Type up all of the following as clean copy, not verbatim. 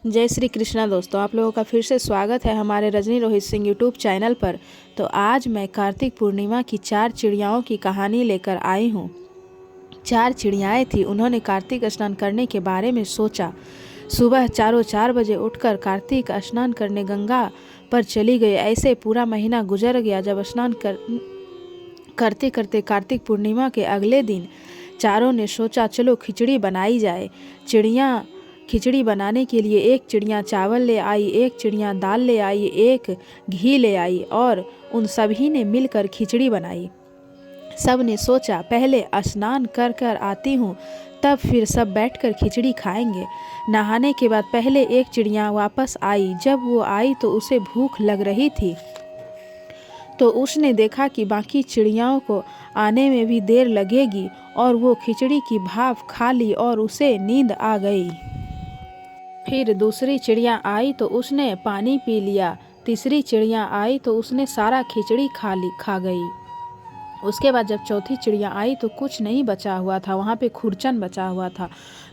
जय श्री कृष्णा दोस्तों, आप लोगों का फिर से स्वागत है हमारे रजनी रोहित सिंह यूट्यूब चैनल पर। तो आज मैं कार्तिक पूर्णिमा की 4 चिड़ियाओं की कहानी लेकर आई हूँ। 4 चिड़ियाएँ थी। उन्होंने कार्तिक स्नान करने के बारे में सोचा। सुबह चारों 4 बजे उठकर कार्तिक स्नान करने गंगा पर चली गई। ऐसे पूरा महीना गुजर गया। जब स्नान करते करते कार्तिक पूर्णिमा के अगले दिन चारों ने सोचा, चलो खिचड़ी बनाई जाए। चिड़िया खिचड़ी बनाने के लिए एक चिड़िया चावल ले आई, एक चिड़िया दाल ले आई, एक घी ले आई और उन सभी ने मिलकर खिचड़ी बनाई। सब ने सोचा, पहले स्नान कर कर आती हूँ, तब फिर सब बैठकर खिचड़ी खाएंगे। नहाने के बाद पहले एक चिड़िया वापस आई। जब वो आई तो उसे भूख लग रही थी, तो उसने देखा कि बाकी चिड़ियाओं को आने में भी देर लगेगी और वो खिचड़ी की भाप खा ली और उसे नींद आ गई। फिर दूसरी चिड़िया आई तो उसने पानी पी लिया। तीसरी चिड़िया आई तो उसने सारा खिचड़ी खा गई। उसके बाद जब चौथी चिड़िया आई तो कुछ नहीं बचा हुआ था, वहाँ पे खुरचन बचा हुआ था,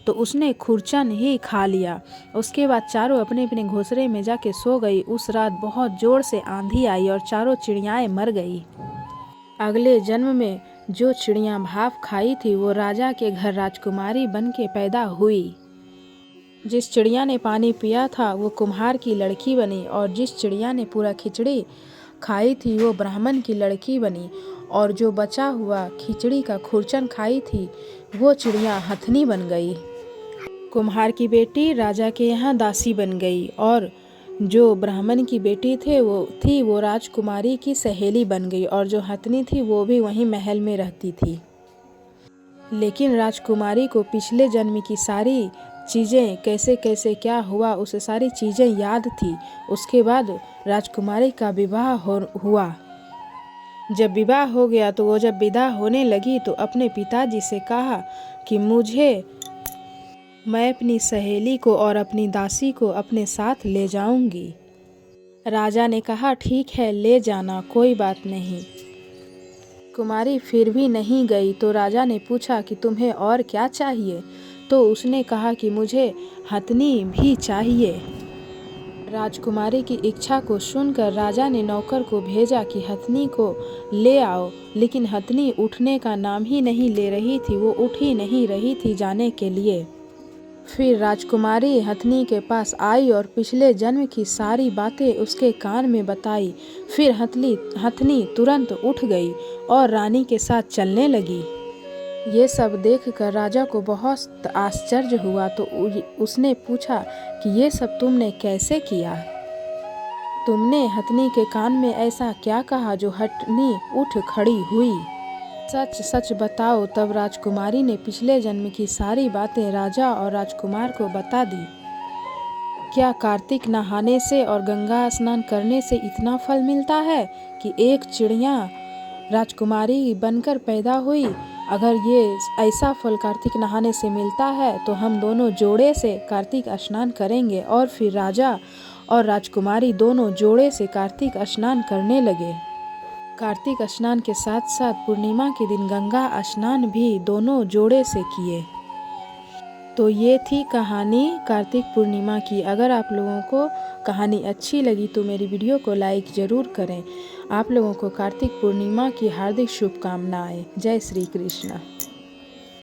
तो उसने खुरचन ही खा लिया। उसके बाद चारों अपने अपने घोंसले में जाके सो गई। उस रात बहुत जोर से आंधी आई और चारों चिड़ियाएँ मर गई। अगले जन्म में जो चिड़िया भाप खाई थी वो राजा के घर राजकुमारी बन के पैदा हुई। जिस चिड़िया ने पानी पिया था वो कुम्हार की लड़की बनी और जिस चिड़िया ने पूरा खिचड़ी खाई थी वो ब्राह्मण की लड़की बनी और जो बचा हुआ खिचड़ी का खुरचन खाई थी वो चिड़िया हथनी बन गई। कुम्हार की बेटी राजा के यहाँ दासी बन गई और जो ब्राह्मण की बेटी वो राजकुमारी की सहेली बन गई और जो हथनी थी वो भी वहीं महल में रहती थी। लेकिन राजकुमारी को पिछले जन्म की सारी चीज़ें कैसे कैसे क्या हुआ उसे सारी चीज़ें याद थी। उसके बाद राजकुमारी का विवाह हुआ। जब विवाह हो गया तो वो जब विदा होने लगी तो अपने पिताजी से कहा कि मैं अपनी सहेली को और अपनी दासी को अपने साथ ले जाऊंगी। राजा ने कहा, ठीक है, ले जाना, कोई बात नहीं। कुमारी फिर भी नहीं गई तो राजा ने पूछा कि तुम्हें और क्या चाहिए? तो उसने कहा कि मुझे हथनी भी चाहिए। राजकुमारी की इच्छा को सुनकर राजा ने नौकर को भेजा कि हथनी को ले आओ, लेकिन हथनी उठने का नाम ही नहीं ले रही थी। वो उठ ही नहीं रही थी जाने के लिए। फिर राजकुमारी हथनी के पास आई और पिछले जन्म की सारी बातें उसके कान में बताई। फिर हथनी तुरंत उठ गई और रानी के साथ चलने लगी। ये सब देखकर राजा को बहुत आश्चर्य हुआ तो उसने पूछा कि ये सब तुमने कैसे किया? तुमने हथनी के कान में ऐसा क्या कहा जो हथनी उठ खड़ी हुई? सच सच बताओ। तब राजकुमारी ने पिछले जन्म की सारी बातें राजा और राजकुमार को बता दी। क्या कार्तिक नहाने से और गंगा स्नान करने से इतना फल मिलता है कि एक चिड़िया राजकुमारी बनकर पैदा हुई? अगर ये ऐसा फल कार्तिक नहाने से मिलता है तो हम दोनों जोड़े से कार्तिक स्नान करेंगे। और फिर राजा और राजकुमारी दोनों जोड़े से कार्तिक स्नान करने लगे। कार्तिक स्नान के साथ साथ पूर्णिमा के दिन गंगा स्नान भी दोनों जोड़े से किए। तो ये थी कहानी कार्तिक पूर्णिमा की। अगर आप लोगों को कहानी अच्छी लगी तो मेरी वीडियो को लाइक ज़रूर करें। आप लोगों को कार्तिक पूर्णिमा की हार्दिक शुभकामनाएं। जय श्री कृष्ण।